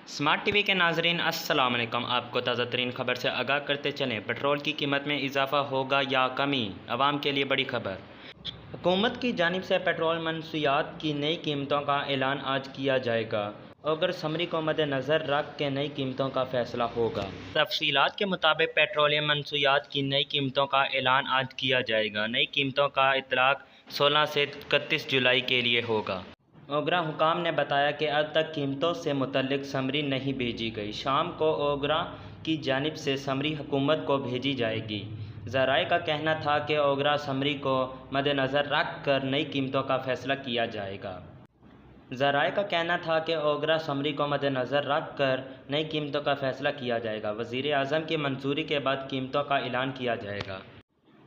Smart T V کے ناظرین السلام علیکم۔ آپ کو تازہ ترین خبر سے آگاہ کرتے چلیں۔ پیٹرول کی قیمت میں اضافہ ہوگا یا کمی؟ عوام کے لیے بڑی خبر۔ حکومت کی جانب سے پیٹرول منشیات کی نئی قیمتوں کا اعلان آج کیا جائے گا۔ اگست سمری کو مد نظر رکھ کے نئی قیمتوں کا فیصلہ ہوگا۔ تفصیلات کے مطابق پیٹرولیم منشیات کی نئی قیمتوں کا اعلان آج کیا جائے گا۔ نئی قیمتوں کا اطلاق 16 سے 31 جولائی کے لیے ہوگا۔ اوگرا حکام نے بتایا کہ اب تک قیمتوں سے متعلق سمری نہیں بھیجی گئی۔ شام کو اوگرا کی جانب سے سمری حکومت کو بھیجی جائے گی۔ ذرائع کا کہنا تھا کہ اوگرا سمری کو مد نظر رکھ کر نئی قیمتوں کا فیصلہ کیا جائے گا۔ ذرائع کا کہنا تھا کہ اوگرا سمری کو مد نظر رکھ کر نئی قیمتوں کا فیصلہ کیا جائے گا۔ وزیر اعظم کی منظوری کے بعد قیمتوں کا اعلان کیا جائے گا۔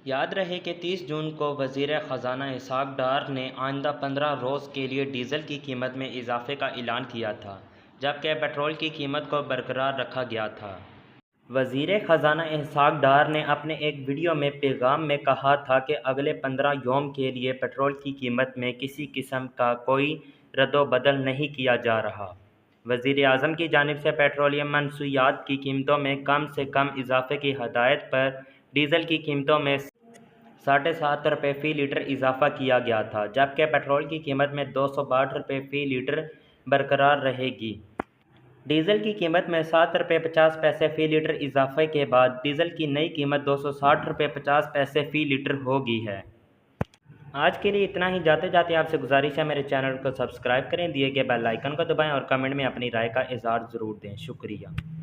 یاد رہے کہ 30 جون کو وزیر خزانہ اسحاق ڈار نے آئندہ 15 روز کے لیے ڈیزل کی قیمت میں اضافے کا اعلان کیا تھا، جبکہ پیٹرول کی قیمت کو برقرار رکھا گیا تھا۔ وزیر خزانہ اسحاق ڈار نے اپنے ایک ویڈیو میں پیغام میں کہا تھا کہ اگلے 15 یوم کے لیے پیٹرول کی قیمت میں کسی قسم کا کوئی رد و بدل نہیں کیا جا رہا۔ وزیر اعظم کی جانب سے پیٹرولیم منشیات کی قیمتوں میں کم سے کم اضافے کی ہدایت پر ڈیزل کی قیمتوں میں 7.5 روپے فی لیٹر اضافہ کیا گیا تھا، جبکہ پیٹرول کی قیمت میں 262 روپے فی لیٹر برقرار رہے گی۔ ڈیزل کی قیمت میں 7 روپے 50 پیسے فی لیٹر اضافے کے بعد ڈیزل کی نئی قیمت 260 روپے 50 پیسے فی لیٹر ہوگی ہے۔ آج کے لیے اتنا ہی۔ جاتے جاتے آپ سے گزارش ہے میرے چینل کو سبسکرائب کریں، دیے گئے بیل آئیکن کو دبائیں اور کمنٹ میں اپنی رائے کا اظہار ضرور دیں۔ شکریہ۔